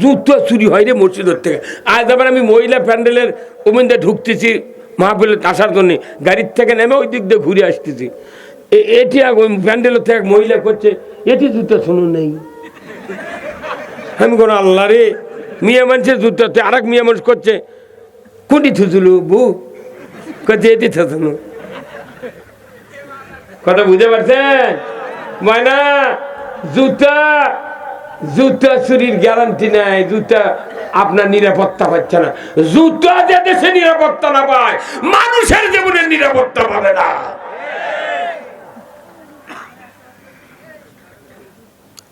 জুতো চুরি হয় রে মসজিদের থেকে। আজ আবার আমি মহিলা প্যান্ডেলের ওমন্দে ঢুকতেছি মাহফিলে আসার জন্য, গাড়ির থেকে নেমে ওই দিক দিয়ে ঘুরে আসতেছি। এটি ওই প্যান্ডেলের থেকে মহিলা করছে এটি জুতো শুনুন নেই। আমি কোনো আল্লাহ রে, মিয়া মানুষের জুতো, আর এক মিয়া মানুষ করছে কোনটি থুচুলু বু করছে এটি থুচুনু। কথা বুঝতে পারছেন? ময়না জুতা জুতা চুরির গ্যারান্টি নাই, জুতা আপনার নিরাপত্তা পাচ্ছে না। জুতা যে দেশে নিরাপত্তা না পায়, মানুষের জীবনের নিরাপত্তা পাবে না।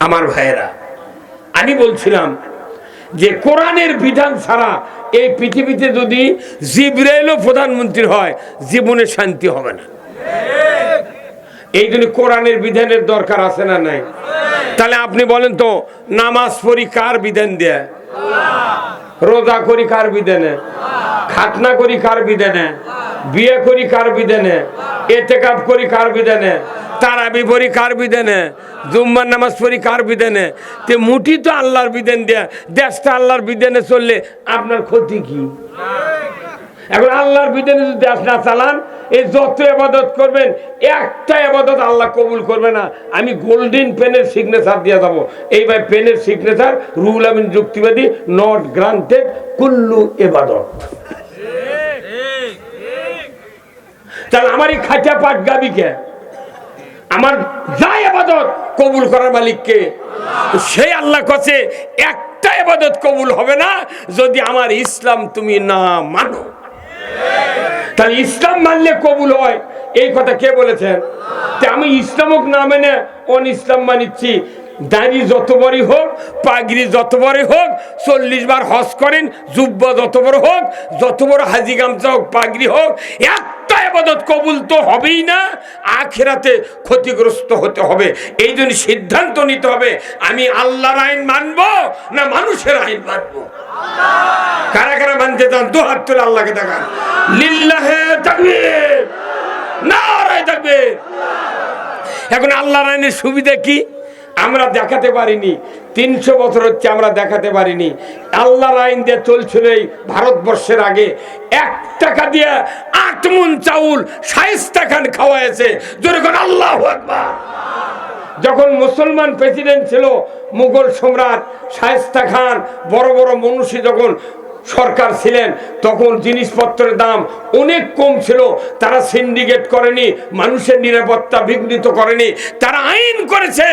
আমার ভাইয়েরা, আমি বলছিলাম যে কোরআনের বিধান ছাড়া এই পৃথিবীতে যদি জিবরাইলও প্রধানমন্ত্রী হয়, জীবনে শান্তি হবে না। এই জন্য কোরআনের বিধানের দরকার আছে না নাই? তাহলে আপনি বলেন তো, নামাজ পড়ি কার বিধান দেয়? রোজা করি কার বিধানে? খাতনা করি কার বিধানে? বিয়ে করি কার বিধানে? ইতিকাফ করি কার বিধানে? তারাবি পড়ি কার বিধানে? জুম্মার নামাজ পড়ি কার বিধানে? তে মুঠি তো আল্লাহর বিধান দেয়া, দেশটা আল্লাহর বিধানে চললে আপনার ক্ষতি কি? এখন আল্লাহর বিধানে যদি দেশ না চালান, এই যত ইবাদত করবেন একটা ইবাদত আল্লাহ কবুল করবে না। আমি গোল্ডেন পেনের সিগনেচার দিয়ে যাবো, এইবার পেনের সিগনেচার রুহুল আমিন যুক্তিবাদী, নট গ্রান্টেড কুল্লু ইবাদত। তাহলে আমার এই খাঁচা পাট গাবি কে? আমার যা ইবাদত কবুল করার মালিক কে? সেই আল্লাহ কাছে একটা ইবাদত কবুল হবে না যদি আমার ইসলাম তুমি না মানো। তাহলে ইসলাম মানলে কবুল হয়, এই কথা কে বলেছেন? আমি ইসলামক না মেনে অন ইসলাম মানিচ্ছি। দাড়ি যত বড়ই হোক, পাগড়ি যত বড়ই হোক, 40 বার হজ করেন, জুব্বা যত বড় হোক, যত বড় হাজি গামছা হোক, পাগড়ি হোক, একটা ইবাদত কবুল তো হবেই না, আখিরাতে ক্ষতিগ্রস্ত হতে হবে। এই জন্য সিদ্ধান্ত নিতে হবে, আমি আল্লাহর আইন মানবো না মানুষের আইন মানবো। কারা কারা মানতে চান দু হাত তুলে আল্লাহকে দেখান। লিল্লাহে তাকবীর, নারায়ে তাকবীর। এখন আল্লাহর আইনের সুবিধা কি? আমরা দেখাতে পারিনি, 300 বছর হচ্ছে আমরা দেখাতে পারিনি। আল্লাহর আইন দিয়ে চলছিল এই ভারতবর্ষের আগে। 1 টাকা দিয়ে 8 মণ চাউল শায়েস্তা খান খাওয়াইছে। যখন আল্লাহু আকবার। যখন মুসলমান প্রেসিডেন্ট ছিল মুঘল সম্রাট শায়েস্তা খান, বড় বড় মনীষী যখন সরকার ছিলেন, তখন জিনিসপত্রের দাম অনেক কম ছিল। তারা সিন্ডিকেট করেনি, মানুষের নিরাপত্তা বিঘ্নিত করেনি, তারা আইন করেছে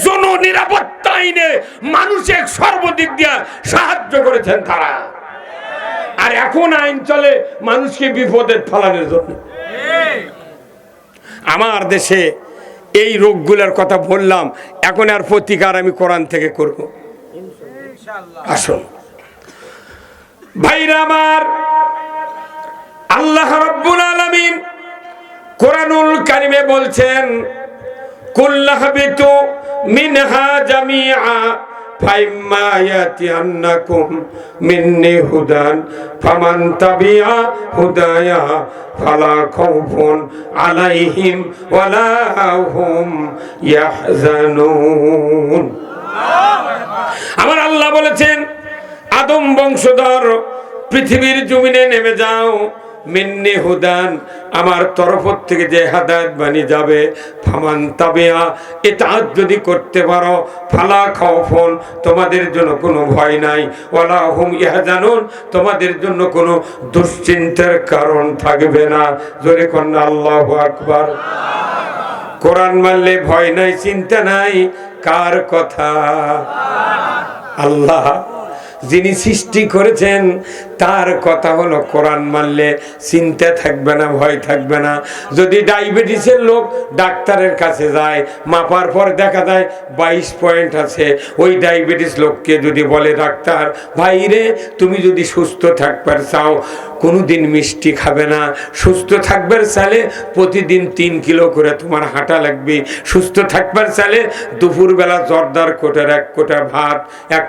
জন নিরাপত্তা আইনে মানুষের সর্বদিক দিয়ে সাহায্য করেছেন তারা। আর এখন আইন চলে মানুষকে বিপদে ফেলানোর জন্য। আমার দেশে এই রোগগুলোর কথা বললাম, এখন আর প্রতিকার আমি কোরআন থেকে করব। আসুন ভাইরা আমার, আল্লাহ রাব্বুল আলামিন কোরআনুল কারিমে বলছেন, কুল্লাহবিতু মিনহা জামিআ ফাইম্মা ইয়াতিয়ান্নাকুম মিন্নি হুদান ফামান তাবিআ হুদায়া ফালা খাউফুন আলাইহিম ওয়ালা হুম ইয়াহজানুন। আমার আল্লাহ বলেছেন, আদম বংশধর পৃথিবীর জমিনে নেমে যাও, মিন্নি হুদান, আমার তরফ থেকে যে হেদায়েত বাণী যাবে, ফামান তাবিআ, ইতাআত যদি করতে পারো, ফালা খাউফুন, তোমাদের জন্য কোনো ভয় নাই, ওয়ালা হুম ইয়াহজানুন, তোমাদের জন্য কোনো দুশ্চিন্তার কারণ থাকবে না। জোরে কন্না আল্লাহু আকবার। কোরআন মানলে ভয় নাই, চিন্তা নাই। কার কথা? আল্লাহ যিনি সৃষ্টি করেছেন তার কথা হলো, কোরআন মানলে চিন্তা থাকবে না, ভয় থাকবে না। যদি ডায়াবেটিসের লোক ডাক্তারের কাছে যায়, মাপার পর দেখা যায় 22 পয়েন্ট আছে, ওই ডায়াবেটিস লোককে যদি বলে ডাক্তার, ভাই রে তুমি যদি সুস্থ থাকবার চাও কোনোদিন মিষ্টি খাবে না, সুস্থ থাকবার চাইলে প্রতিদিন 3 কিলো করে তোমার হাঁটা লাগবে, সুস্থ থাকবার চাইলে দুপুরবেলা জর্দার কোটার 1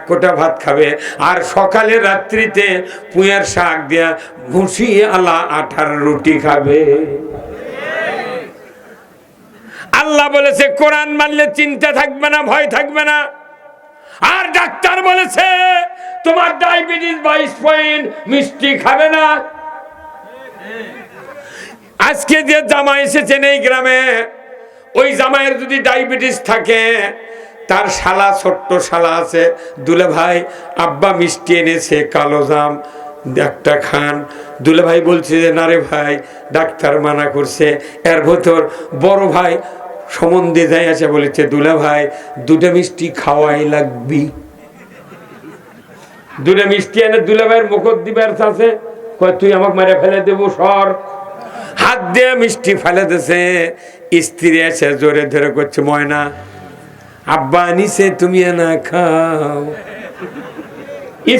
কোটা ভাত খাবে, আর সকালে রাত্রিতে পুঁয়ার শাক দিয়া ভুসি আলা আঠার রুটি খাবে। আল্লাহ বলেছে কোরআন মানলে চিন্তা থাকবে না, ভয় থাকবে না। আর ডাক্তার বলেছে তোমার ডায়াবেটিস 22 পয়েন্ট, মিষ্টি খাবে না। আজকে যে জামাই এসেছেন এই গ্রামে, ওই জামাইয়ের যদি ডায়াবেটিস থাকে, তার শালা, ছোট্ট শালা আছে, দুলে ভাই আব্বা মিষ্টি এনেছে কালো জাম, একটা খান। দুলে ভাই বলছে যে না রে ভাই, ডাক্তার মানা করছে। এর ভেতর বড় ভাই সম্বন্ধে যাই আছে, বলেছে দুলে ভাই দুটো মিষ্টি খাওয়াই লাগবি। দুটো মিষ্টি এনে দুলে ভাইয়ের মুখত দিবার আছে, কয় তুই আমাকে মেরে ফেলে দেবো সর। হাত দিয়ে মিষ্টি ফেলে দিছে। স্ত্রী এসে জোরে ধরে করছে, ময়না আব্বা আনিছে, তুমি না খাও।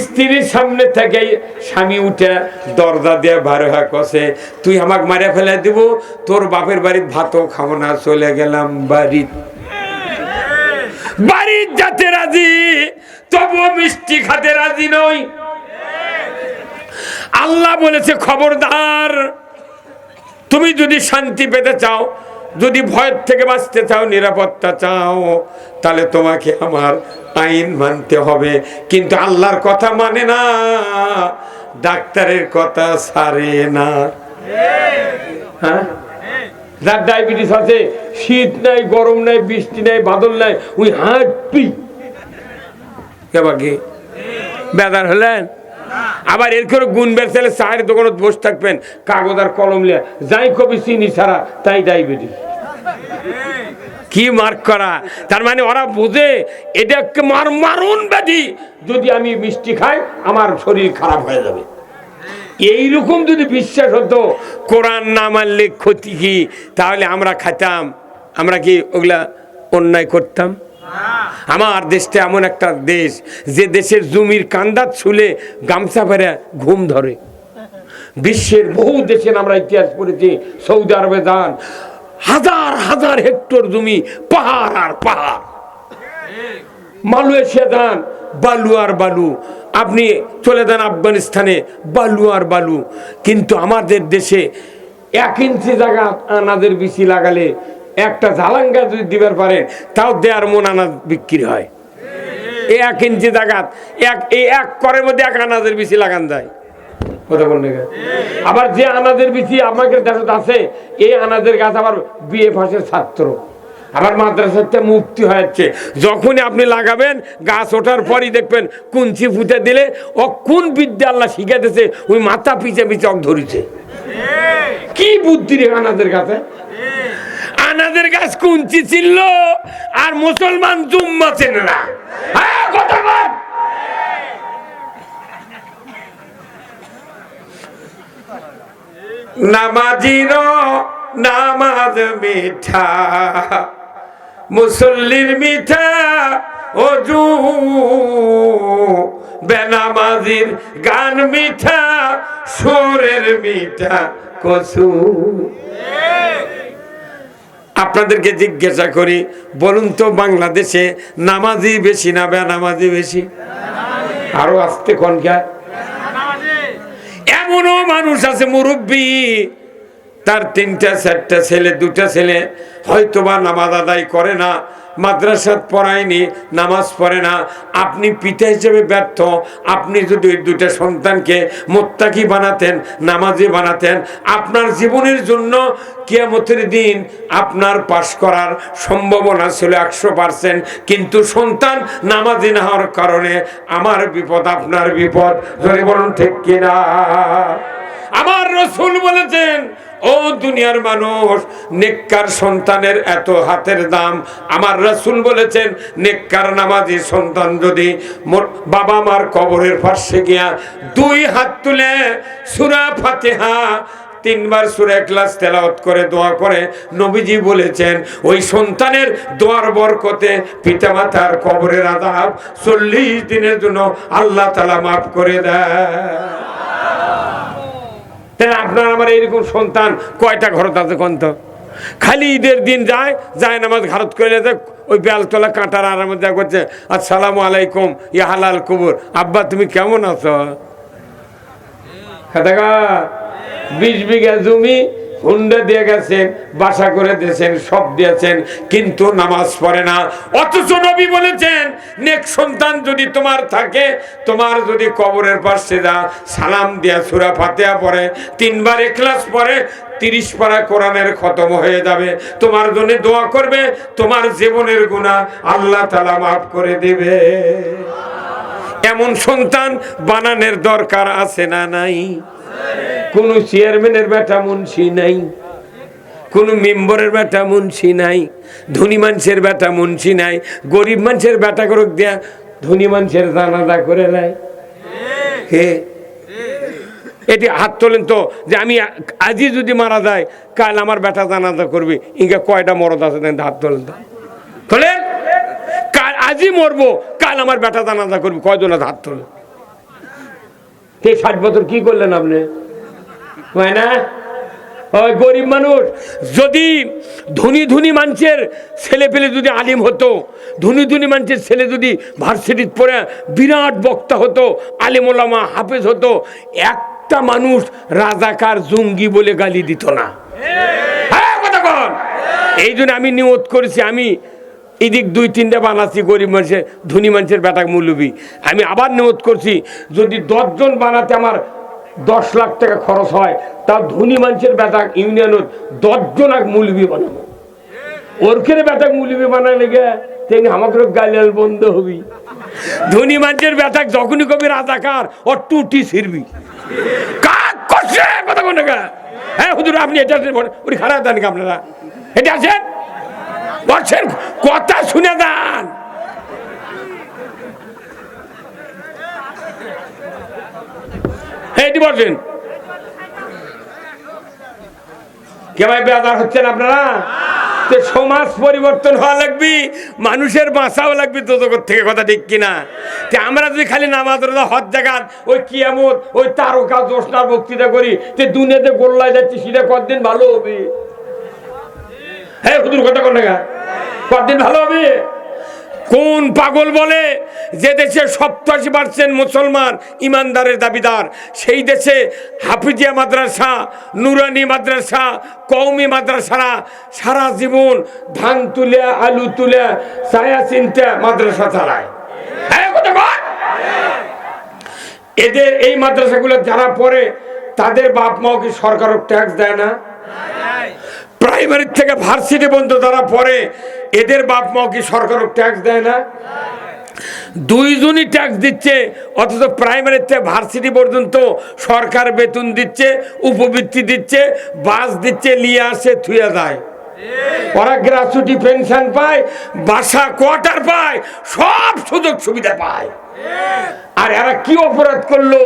স্ত্রীর সামনে থেকে স্বামী উঠে দরজা দিয়ে বার হয়ে কষে, তুই আমাকে মারে ফেলে দিব, তোর বাপের বাড়ির ভাতও খাবো না, চলে গেলাম বাড়ির। বাড়ির যাতে রাজি, তবুও মিষ্টি খাতে রাজি নই। আল্লাহ বলেছে খবরদার, তুমি যদি শান্তি পেতে চাও, যদি ভয়ের থেকে বাঁচতে চাও, নিরাপত্তা চাও, তাহলে তোমাকে আমার আইন মানতে হবে। কিন্তু আল্লাহর কথা মানে না, ডাক্তারের কথা ছাড়ে না। হ্যাঁ, যার ডায়াবেটিস আছে, শীত নাই, গরম নাই, বৃষ্টি নাই, বাদল নাই, ওই হাঁটবি বেদার হলেন। আবার এর করে গুণ বের ছেলে চায়ের দোকানে বসে থাকবেন, কাগজ আর কলম লিয়ে, যাই কবি চিনি ছাড়া তাই ডায়াবেটিস। কি মার্ক করা, তার মানে ওরা বুঝে এটা মারুন ব্যাধি, যদি আমি মিষ্টি খাই আমার শরীর খারাপ হয়ে যাবে। এইরকম যদি বিশ্বাস হতো, কোরআন না মানলে ক্ষতি কি, তাহলে আমরা খাইতাম, আমরা কি ওগুলা অন্যায় করতাম? আমার দেশটা এমন একটা দেশ, যে দেশের জমির কান্দাত ছুলে গামছা ফেরে ঘুম ধরে। বিশ্বের বহু দেশে আমরা ইতিহাস পড়েছি, সৌদি আরবে যান, হাজার হাজার হেক্টর জমি, পাহাড় আর পাহাড়। মালয়েশিয়া যান, বালু আর বালু। আপনি চলে যান আফগানিস্তানে, বালু আর বালু। কিন্তু আমাদের দেশে 1 ইঞ্চি জায়গা আনাজের বিচি লাগালে, একটা ঝালাঙ্গা যদি দিবার পারেন, তাও 1.5 মণ আনাজ বিক্রি হয়। এই 1 ইঞ্চি জায়গা, এই 1 করের মধ্যে 1 আনাজের বিচি লাগান যায়। কথা বললে, আবার যে আনাজের বিচি আমাদের দেশে আছে, এই আনাজের গাছ আবার বিএ পাশের ছাত্র, আবার মাদ্রাসাতে মুক্তি হয়েছে। যখনই আপনি লাগাবেন, গাছ ওঠার পরই দেখবেন কুঞ্চি ফুটে দিলে ও কোন বিদ্যা আল্লাহ শিখাইতেছে, ওই মাথা পিছে পিছে ধরেছে। কি বুদ্ধি রে আনাজের গাছে! আনাজের গাছ কুঞ্চি ছিল, আর মুসলমান জুম্মা চেনে না। হ্যাঁ, কথা বল। নামাজিরো নামাজ মিঠা, মুসল্লির মিঠা ওযু, বেনামাজির গান মিঠা, সুরের মিঠা কসু। আপনাদেরকে জিজ্ঞাসা করি, বলুন তো, বাংলাদেশে নামাজি বেশি না বেনামাজি বেশি? আরো আসতে কনকা। এমনও মানুষ আছে মুরব্বী, তার 3টা 4টা ছেলে, 2টা ছেলে, হয়তোবা নামাজ আদায় করে না, মাদ্রাসাত পড়ায়নি, নামাজ পড়ে না। আপনি পিতা হিসেবে ব্যর্থ। আপনি যদি ওই 2টা সন্তানকে মুত্তাকি বানাতেন, নামাজি বানাতেন, আপনার জীবনের জন্য কিয়ামতের দিন আপনার পাশ করার সম্ভাবনা ছিল 100%। কিন্তু সন্তান নামাজি না হওয়ার কারণে আমার বিপদ, আপনার বিপদ। যদি বলুন ঠিক কিনা? আমার রাসূল বলেছেন, ও দুনিয়ার মানুষ, নেককার সন্তানের এত হাতের দাম। আমার রাসূল বলেছেন, নেককার নামাজি সন্তান যদি বাবা মার কবরের পাশে গিয়া 2 হাত তুলে সূরা ফাতিহা 3 বার সূরা ইখলাস তেলাওয়াত করে দোয়া করে, নবীজি বলেছেন ওই সন্তানের দোয়ার বরকতে পিতামাতার কবরের আযাব 40 দিনের জন্য আল্লাহ তাআলা মাফ করে দেয়। আপনার আমার এইরকম সন্তান কয়টা ঘরত আছে কোন তো? খালি ঈদের দিন যায় নামাজ ঘারত করে ওই বেলতলা কাঁটার আরামে দেয়া করছে, আসসালামু আলাইকুম ইয়া হালাল কবুর, আব্বা তুমি কেমন আছো? 20 বিঘা জমি, হুন্ডা দিয়ে গেছেন, বাসা করে দিয়েছেন, সব দিয়েছেন, কিন্তু নামাজ পড়ে না। অথচ নবী বলেছেন নেক সন্তান যদি তোমার থাকে, তোমার যদি কবরের পাশে যা সালাম দিয়া সূরা ফাতিহা পড়ে, 3 বার ইখলাস পড়ে, 30 পারা কোরআনের খতম হয়ে যাবে, তোমার জন্য দোয়া করবে, তোমার জীবনের গুনাহ আল্লাহ তাআলা মাফ করে দিবে। এমন সন্তান বানানোর দরকার আছে না নাই? কোন চেয়ারম্যানের বেটা মুন্সি নাই, কোন মেম্বারের বেটা মুন্সি নাই, ধনী মানুষের বেটা মুন্সি নাই, গরিব মানুষের বেটা করে দেয়া ধনী মানুষের জানাজা করে নাই। হে এটি হাত তোলেন তো, যে আমি আজই যদি মারা যায় কাল আমার বেটা জানাজা করবে, ইনকা কয়টা মরদ আছে হাত তোলেন তো, তোলেন। কাল আজই মরবো, কাল আমার বেটা জানাজা করবে, কয়জন হাত তোলেন। 60 বছর কি করলেন আপনি? না ওই গরিব মানুষ যদি ধনী মানুষের ছেলে পেলে যদি আলিম হতো, ধনী মানুষের ছেলে যদি ভার্সিটিতে পড়ে বিরাট বক্তা হতো, আলিম ওলামা হাফেজ হতো, একটা মানুষ রাজাকার জঙ্গি বলে গালি দিত না। হ্যাঁ কথা কন। এই জন্য আমি নিয়ত করেছি, আমি এদিক 2-3টা বানাচ্ছি গরিব মানুষের, ধনী মানুষের বেটা মৌলবি। আমি আবার নিয়ত করছি যদি 10 জন বানাতে আমার 10 লাখ টাকা খরচ হয়, তা ধনী মানুষের বেটা ইউনিয়ন 10 জন এক মৌলবি বানাবো। ওরখানে বেটা মৌলবি বানায় লেগে তেমনি আমাদের গালিয়াল বন্ধ হবি। ধনী মানুষের বেটা যখনই কবি রাজাকার ও টুটি ছিড়বি। কাক করছে কথা কোন টাকা? হ্যাঁ হুজুর আপনি এটা ওই খারাপ দেন কি আপনারা? এটা আছেন বলছেন, কথা শুনে যান। এইটি বলছেন কে ভাই বেজার হচ্ছেন আপনারা? সমাজ পরিবর্তন হওয়া লাগবে, মানুষের বাঁচাও লাগবে তো জগৎ থেকে, কথা ঠিক কিনা? আমরা যদি খালি নামাজ রোজা হজ জাগাত ওই কিয়ামত ওই তারকা জোশনার বক্তৃতা করি, তে দুনিয়াতে গোল্লায় যাচ্ছি, সেটা কতদিন ভালো হবে? হ্যাঁ হুজুর কথা কোন টাকা? কতদিন ভালো হবে? কোন পাগল বলে যে দেশে 87% মুসলমান ইমানদারের দাবিদার, সেই দেশে হাফিজিয়া মাদ্রাসা, নুরানি মাদ্রাসা, কওমি মাদ্রাসারা সারা জীবন ধান তুলে আলু তুলে ছায়া চিনতে মাদ্রাসা চালায়? হ্যাঁ কথা বল। এদের এই মাদ্রাসাগুলো যারা পড়ে তাদের বাপ মাও কি সরকার ট্যাক্স দেয় না? প্রাইমারি থেকে ভার্সিটি পর্যন্ত যারা পড়ে এদের বাপ মাও কি সরকার ট্যাক্স দেয় না? দুইজনই ট্যাক্স দিচ্ছে, অথচ প্রাইমারি থেকে ভার্সিটি পর্যন্ত সরকার বেতন দিচ্ছে, উপবৃত্তি দিচ্ছে, বাস দিচ্ছে, নিয়ে আসে থুয়ে যায়। ওরা গ্রাচুটি পেনশন পায়, বাসা কোয়ার্টার পায়, সব সুযোগ সুবিধা পায়। আর এরা কি অপরাধ করলো?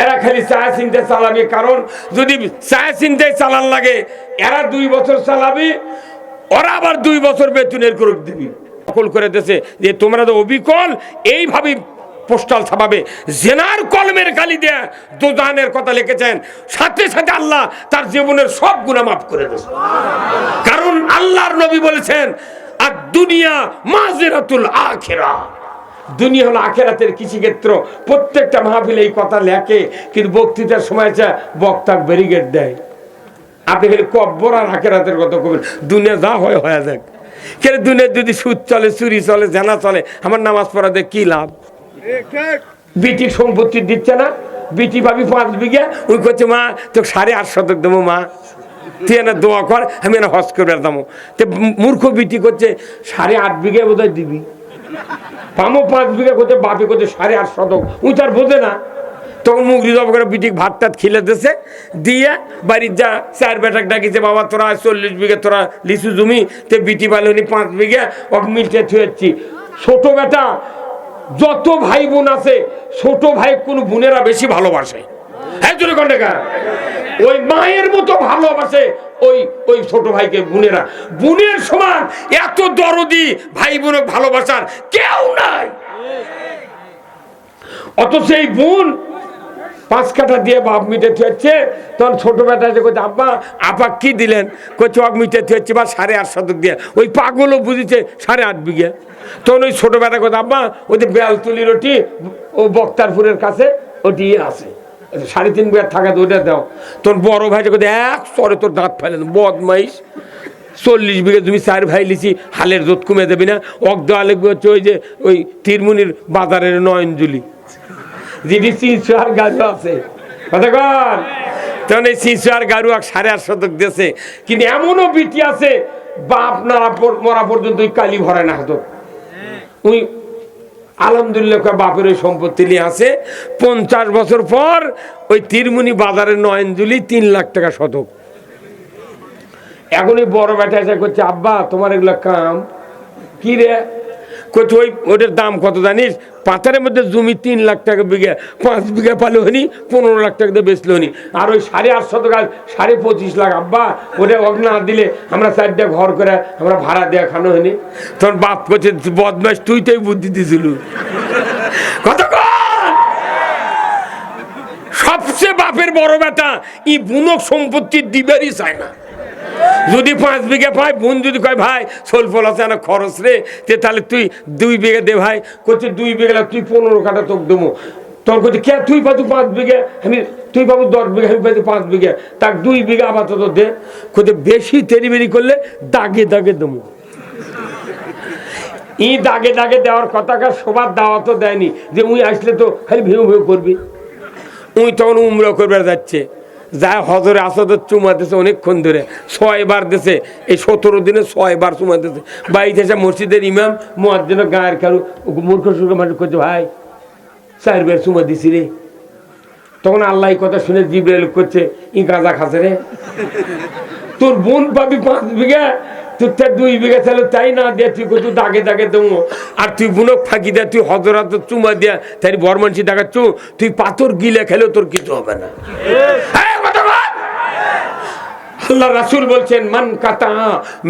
এরা খালি চায়া চিন্তা চালাবে, কারণ যদি চায়া চিন্তায় চালান লাগে এরা 2 বছর চালাবে, ওরা আবার 2 বছর বেতনের করে দিবি। নকল করে দিয়েছে যে তোমরা তো অবিকল এইভাবে পোস্টাল ছাপাবে, জেনার কলমের গালি দেয়া দোজানের কথা লিখেছেন, সাথে সাথে আল্লাহ তার জীবনের সব গুনাহ মাফ করে দিয়েছে। কারণ আল্লাহর নবী বলেছেন আর দুনিয়া মাযরাতুল আখিরা, দুনিয়া হলো আখেরাতের কৃষিক্ষেত্র। প্রত্যেকটা মাহফিলে এই কথা লেখে, কিন্তু বক্তৃতার সময় বক্তা ব্যারিকেড দেয়। আপনি খালি কব্বর আর আখেরাতের কথা কবেন, দুনিয়া যা হয় হয়ে যাক। কেন দুনিয়ার যদি সুদ চলে, চুরি চলে, জানা চলে, আমার নামাজ পড়াতে কি লাভ? বিটি সম্পত্তি দিচ্ছে না, বিটি ভাবি 5 বিঘা, ওই করছে মা তো 8.5 শতক দেবো, মা তুই না দোয়া কর, আমি না হজ করে দেবো। তো মূর্খ বিটি করছে 8.5 বিঘা বোধহয় দিবি, পামো 5 বিঘা করতে, বাপি করছে 8.5 শতক, উই তার বোঝে না। তখন মুখ রিজব করে বিটি ভাত টাত খিলে দিয়েছে, দিয়ে বাড়ির যা 4 বেটাক ডাকিছে, বাবা তোরা 40 বিঘা তোরা লিচু জমি, তে বিটি বালনি 5 বিঘা ওক মিলতে থুয়েছি। ছোট বেটা যত ভাই বোন আছে, ছোট ভাই কোন বোনেরা বেশি ভালোবাসে? হ্যাঁ জোরে কোন টাকা? ওই মায়ের মতো ভালোবাসে ওই ছোট ভাইকে বোনেরা। বোনের সমান এত দরদি ভাই বোনক ভালোবাসার কেউ নাই। অথচ এই বোন 5 কাঠা দিয়ে বাপ মিটে থুয়েছে, তখন ছোট বেটা যে করছে আব্বা আপা কি দিলেন, করছে অক মিটে থুয়েছে বা 8.5 শতক দিয়ে। ওই পাগলও বুঝেছে 8.5 বিঘা। তখন ওই ছোট বেটা করছে আব্বা ওই যে বেলতুলি রুটি ও বক্তারপুরের কাছে ওটি আছে, 3.5 বিঘা থাকা তো ওইটা দাও। তোর বড় ভাইটা কোথায় এক সরে তোর দাঁত ফেলেন বদমাইশ। 40 বিঘা তুমি 4 ভাই লিছি, হালের জোত কমে দেবে না। অগ্ধ আলেক হচ্ছে ওই যে ওই তিরমুনির বাজারের নয়নজুলি যেটি 300 আর গাড়ু আছে কথা কন। তখন এই 300 আর গাড়ু 8.5 শতক দিয়েছে। কিন্তু এমনও বিটি আছে বাপ না মরা পর্যন্ত ওই কালি ভরে না হতো। ওই আলহামদুলিল্লাহ বাপের ওই সম্পত্তি নিয়ে আছে। 50 বছর পর ওই তিরমুনি বাজারের নয়নজুলি 3 লাখ টাকা শতক। এখন ওই বড় বেটা এসে করছে আব্বা তোমার এগুলো কাম কি রে? করছে ওইটার দাম কত জানিস? পাথারের মধ্যে জমি 3 লাখ টাকা বিঘা, 5 বিঘা পালো হনি 15 লাখ টাকা দিয়ে বেচলো হনি। আর ওই 8.5 গাছ 25.5 লাখ আব্বা ওটা না দিলে আমরা 4টা ঘর করে আমরা ভাড়া দেওয়া খানো হয়নি। তখন বাপ করছে বদমাস তুই তো বুদ্ধি দিয়েছিল কত। সবচেয়ে বাপের বড় বেটা ই বুনক সম্পত্তি দিবারই চায় না। যদি 5 বিঘা পাই, বোন যদি কয় ভাই সোল ফল আছে না খরচ রে, তাহলে তুই 2 বিঘা দে ভাই। করছে 2 বিঘা তুই 15 কাঠা তোকে দেবো। তোর করছে কে তুই পাবো 5 বিঘা, আমি তুই পাবো 10 বিঘা, আমি পাবো 5 বিঘা, তাক 2 বিঘা আপাতত দে। করছে বেশি তেরিবেরি করলে দাগে দাগে দেবো। ই দাগে দাগে দেওয়ার কথাকার সবার দাওয়া তো দেয়নি যে উই আসলে তো খালি ভেউ ভেউ করবি। উই তখন উমরা করবার যাচ্ছে, যা হজরে আসাদের চুমা দিয়েছে অনেকক্ষণ ধরে 6 বার দিয়েছে। এই 17 দিনে 6 বার চুমা দিয়েছে। বাড়িতে এসে মসজিদের ইমাম মুয়াজ্জিন গায়ের কারু মূর্খ সুর্খ মানুষ করছে ভাই 4 বার চুমা দিছি রে। তখন আল্লাহ কথা শুনে জিবরাইল করছে ই গাঁজা খাচ্ছে রে। তোর বোন পাবি 5 বিঘা, তোর 2 বিঘা ছিল তাই না দিয়ে তুই তুই দাগে দাগে দেবো। আর তুই বুনক ফাঁকি দেয়, তুই হজরাত চুমা দিয়া তাই বরমানসি দেখাচ্ছ, তুই পাথর গিলে খেলেও তোর কিছু হবে না। আল্লাহ রাসূল বলছেন মান কাতা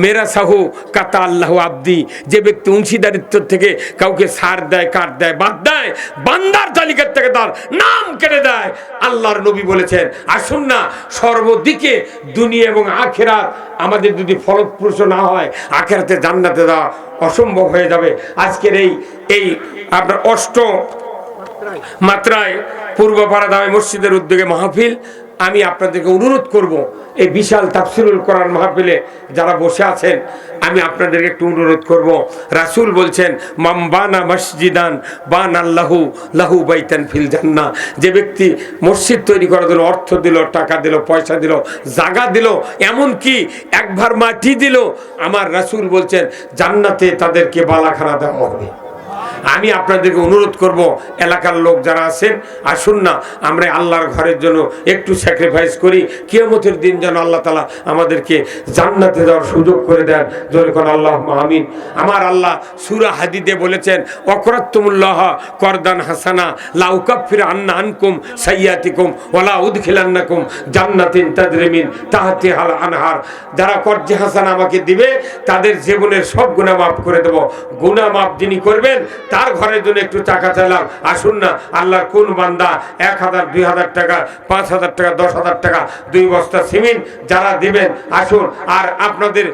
মেরা সাহু কাতা আল্লাহ আব্দি। যে ব্যক্তি অংশীদারিত্ব থেকে কাউকে ছাড় দেয়, কাট দেয়, বাদ দেয়, বান্দার তালিকার থেকে তার নাম কেটে দেয়। আল্লাহর নবী বলেছেন আসুন না সর্বদিকে দুনিয়া এবং আখিরাত আমাদের যদি ফলপ্রসূ না হয় আখিরাতে জান্নাতে যাওয়া অসম্ভব হয়ে যাবে। আজকের এই আপনার 8 মাত্রায় পূর্বপাড়া দামে মসজিদের উদ্যোগে মাহফিল। আমি আপনাদেরকে অনুরোধ করব এই বিশাল তাফসিরুল কোরআন মাহফিলে যারা বসে আছেন আমি আপনাদেরকে একটু অনুরোধ করব। রাসূল বলছেন মামবানা মসজিদান বান আল্লাহু লাহু বাইতান ফিল জান্নাহ। যে ব্যক্তি মসজিদ তৈরি করে দিল, অর্থ দিল, টাকা দিল, পয়সা দিল, জায়গা দিল, এমন কি একবার মাটি দিল, আমার রাসূল বলছেন জান্নাতে তাদেরকে বালাখানা দেওয়া হবে। আমি আপনাদেরকে অনুরোধ করব এলাকার লোক যারা আছেন আসুন না আমরা আল্লাহর ঘরের জন্য একটু স্যাক্রিফাইস করি। কিয়ামতের দিন যেন আল্লাহ তাআলা আমাদেরকে জান্নাতে যাওয়ার সুযোগ করে দেন। জোরে কোন আল্লাহুম্মা আমিন। আমার আল্লাহ সূরা হাদীদে বলেছেন ওয়াকরাতুমুল্লাহ করদান হাসানা লা উকাফির আন্না আনকুম সাইয়াতিকুম ওয়ালা উদখিলান্নাকুম জান্নাতিন তাজরি মিন তাহতিহাল আনহার। যারা কর্জে হাসানা আমাকে দিবে তাদের জীবনের সব গুনাহ মাফ করে দেব। গুনাহ মাফ যিনি করবেন তার ঘরের জন্য একটু টাকা চাইলাম। আসুন না আল্লাহর কোন বান্দা 1000 2000 টাকা 5000 টাকা 10000 টাকা 2 বস্তা সিমেন্ট যারা দিবেন আসুন। আর আপনাদের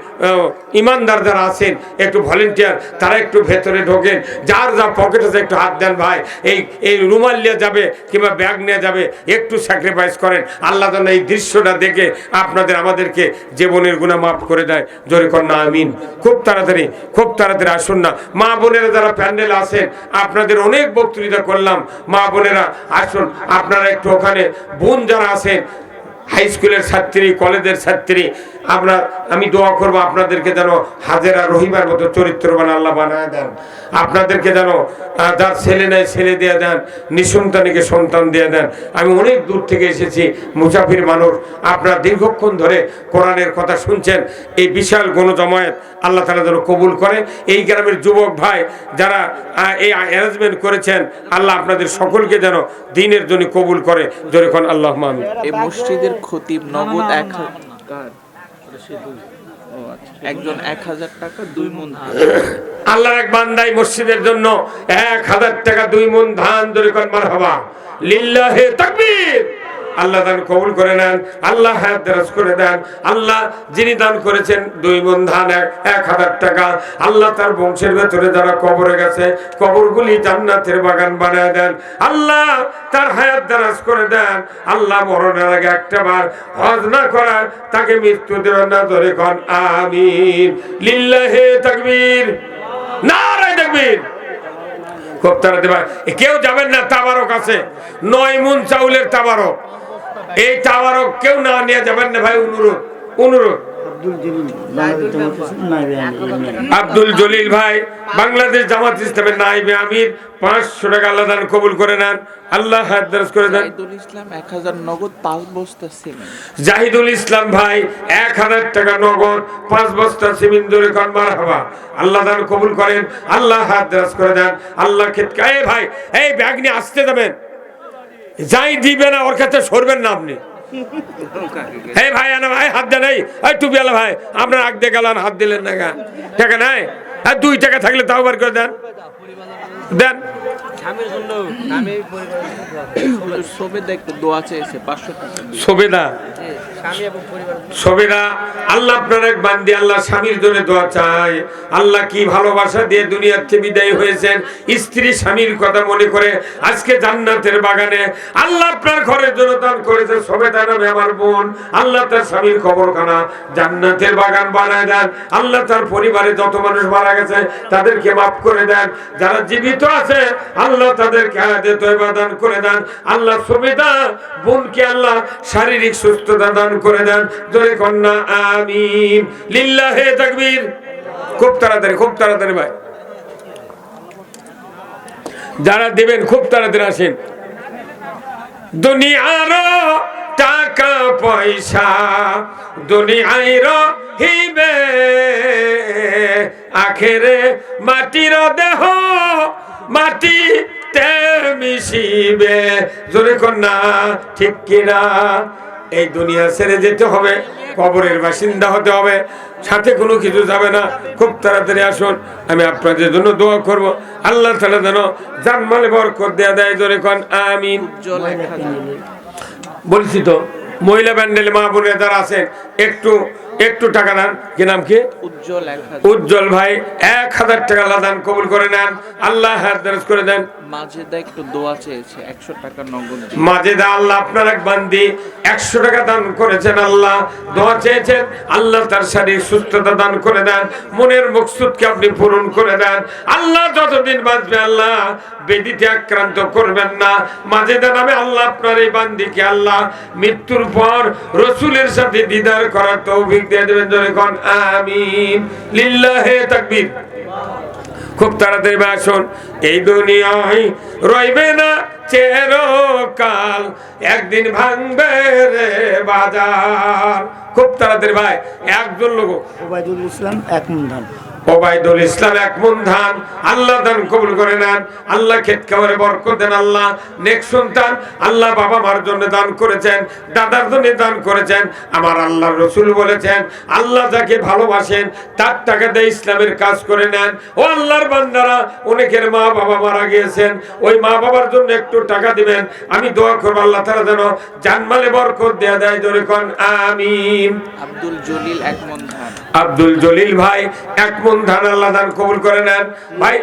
ইমানদার যারা আছেন একটু ভলেন্টিয়ার তারা একটু ভেতরে ঢোকেন, যার যা পকেট আছে একটু হাত দেন ভাই। এই রুমাল নিয়ে যাবে কিংবা ব্যাগ নিয়ে যাবে, একটু স্যাক্রিফাইস করেন। আল্লাহ যেন এই দৃশ্যটা দেখে আপনাদের আমাদেরকে জীবনের গুনাহ মাফ করে দেয়। জোরে কর না আমিন। খুব তাড়াতাড়ি আসুন না মা বোনেরা যারা প্যান্ডেল আছেন আপনাদের অনেক বক্তৃতা করলাম। মা বোনেরা আসুন, আপনারা একটু ওখানে বোন যারা আছেন হাই স্কুলের ছাত্রী, কলেজের ছাত্রী, আমি দোয়া করবো আপনাদেরকে যেন হাজেরা রহিমার মতো চরিত্রবান আল্লাহ বানায় দেন। আপনাদেরকে যেন যার ছেলে নেই ছেলে দিয়ে দেন, নিঃসন্তানীকে সন্তান দিয়ে দেন। আমি অনেক দূর থেকে এসেছি, মুসাফির মানুষ। আপনারা দীর্ঘক্ষণ ধরে কোরআনের কথা শুনছেন। এই বিশাল গণজমায়েত আল্লাহ তাআলা যেন কবুল করে। এই গ্রামের যুবক ভাই যারা এই অ্যারেঞ্জমেন্ট করেছেন আল্লাহ আপনাদের সকলকে যেন দ্বীনের জন্য কবুল করে। জোরে কোন আল্লাহুম্মা আমিন। এই মসজিদের খতিব নগদ একজন 1000 টাকা 2 মণ ধান। আল্লাহর এক বান্দাই মসজিদের জন্য 1000 টাকা 2 মণ ধান। জোরে কোন মারহাবা লিল্লাহি তাকবীর। আল্লাহ দান কবুল করে নেন, আল্লাহ হায়াত দারাজ করে দেন। আল্লাহ যিনি দান করেছেন 2 মণ ধান 1000 টাকা, আল্লাহ তার বংশের ভেতরে যারা কবরে গেছে কবরগুলি জান্নাতের বাগান বানায় দেন। আল্লাহ তার হায়াত দারাজ করে দেন। আল্লাহ মরণের আগে একটাবার হজ না করার তাকে মৃত্যু দেবেন না, ধরে কোন আমিন। লিল্লাহি তাকবীর, নারায়ে তাকবীর। খুব তাড়াতাড়ি ভাই, কেউ যাবেন না, তাবারক আছে 9 মণ চাউলের তাবারক। এই তাবারক কেউ না নিয়ে যাবেন না ভাই, অনুরোধ অনুরোধ। আব্দুল জলিল ভাই বাংলাদেশ জামাত ইসলামের নায়েবে আমির 500 টাকা আল্লাহ দান কবুল করে নেন, আল্লাহ হায়াত দারাজ করে দেন। জাহিদুল ইসলাম 1000 নগদ 5 বস্তা সিমেন্ট। জাহিদুল ইসলাম ভাই 1000 টাকা নগদ 5 বস্তা সিমেন্ট, ধরে কোন মারহাবা। আল্লাহ দান কবুল করেন, আল্লাহ হায়াত দারাজ করে দেন। আল্লাহ খেতকে এই ভাই, এই ব্যাগ নিয়ে আসতে যাবেন, যাই দিবে না ওর কাছে সরবেন না আপনি। এই ভাই আনা ভাই, হাত দেন। এই টুপিওয়ালা ভাই, আপনার আগ দিয়ে গেলেন, হাত দিলেন না গা, টাকা নাই? আর 2 টাকা থাকলে তাও বার করে দেন, দেন। সবেদা একটু দোয়া চেয়েছে 500 টাকা। সবেদা, সবেদা, আল্লাহ আপনার এক বান্দি, আল্লাহ স্বামীর জন্য দোয়া চায়। আল্লাহ কি ভালোবাসা দিয়ে দুনিয়ার থেকে বিদায় হয়েছেন, স্ত্রী স্বামীর কথা মনে করে আজকে জান্নাতের বাগানে আল্লাহ আপনার ঘরের জন্য দান করেছে। সবেদা নামে আমার বোন, আল্লাহ তার স্বামীর কবরখানা জান্নাতের বাগান বানায় দেন। আল্লাহ তার পরিবারে যত মানুষ মারা গেছে তাদেরকে মাফ করে দেন, যারা জীবিত আছে আল্লাহ তাদেরকে হায়াতে তয়বা দান করে দেন। আল্লাহ সবেদা বোনকে আল্লাহ শারীরিক সুস্থতা দান করে দেন, জোরে কন্যা আমিন। লিল্লাহি তাকবীর। খুব তাড়াতাড়ি, খুব তাড়াতাড়ি ভাই, যারা দেবেন খুব তাড়াতাড়ি আসেন। দুনিয়ার টাকা পয়সা দুনিয়ায় রহিবে, আখেরে মাটির দেহ মাটিতে মিশিবে, জোরে কন্যা ঠিক কিনা? এই দুনিয়া ছেড়ে যেতে হবে, কবরের বাসিন্দা হতে হবে, সাথে কোনো কিছু যাবে না। খুব তাড়াতাড়ি আসুন, আমি আপনাদের জন্য দোয়া করব, আল্লাহ তাআলা যেন জানমালে বরকত দেয়া দেয়, জোরে কোন আমিন। বলছি তো মহিলা ব্যান্ডেল মা বোনেরা যারা আছেন একটু একটু টাকা দেন। কি নাম কি? উজ্জ্বল। উজ্জ্বল ভাই 1000 টাকা আল্লাহ দান কবুল করে নেন, আল্লাহ হায়াত দারাজ করে দেন। মাজেদা একটু দোয়া চেয়েছে 100 টাকা নগদ। মাজেদা, আল্লাহ আপনার এক বান্দি 100 টাকা দান করেছেন, আল্লাহ দোয়া চেয়েছেন, আল্লাহ তার শারীরিক সুস্থতা দান করে দেন, মনের মকসুদকে আপনি পূরণ করে দেন। আল্লাহ যতদিন বাঁচবে আল্লাহ বেদিতে আক্রান্ত করবেন না। মাজেদা নামে আল্লাহ আপনার এই বান্দিকে আল্লাহ মৃত্যুর পর রাসূলের সাথে দিদার করার তৌফিক দিয়ে দেবেন, জোরে কোন আমিন। লিল্লাহি তাকবীর। খুব তাড়াতাড়ি আসুন, এই দুনিয়ায় রইবে না চিরকাল, একদিন ভাঙবে রে বাজার। খুব তাড়াতাড়ি ভাই, একজন লোক ওবায়দুল ইসলাম 1 মণ ধান। ওবায়দুল ইসলাম 1 মণ ধান, আল্লাহ দান কবুল করে নেন, আল্লাহ খেত খাবারে বরকত দেন। আল্লাহ নেক সন্তান, আল্লাহ বাবা মার জন্য দান করেছেন, দাদার জন্য দান করেছেন। আমার আল্লাহর রাসূল বলেছেন, আল্লাহ যাকে ভালোবাসেন তার টাকা দিয়ে ইসলামের কাজ করে নেন। ও আল্লাহর বান্দারা, অনেকের মা বাবা মারা গিয়েছেন, ওই মা বাবার জন্য একটু টাকা দিবেন। আমি দোয়া করব আল্লাহ তাআলা যেন জানমালে বরকত দেয়া দেয়, জোরে কোন আমিন। আব্দুল জলিল 1 মণ ধান। আব্দুল জলিল ভাই 1 মণ ধান, আল্লাহ দান কবুল করে নেন ভাই।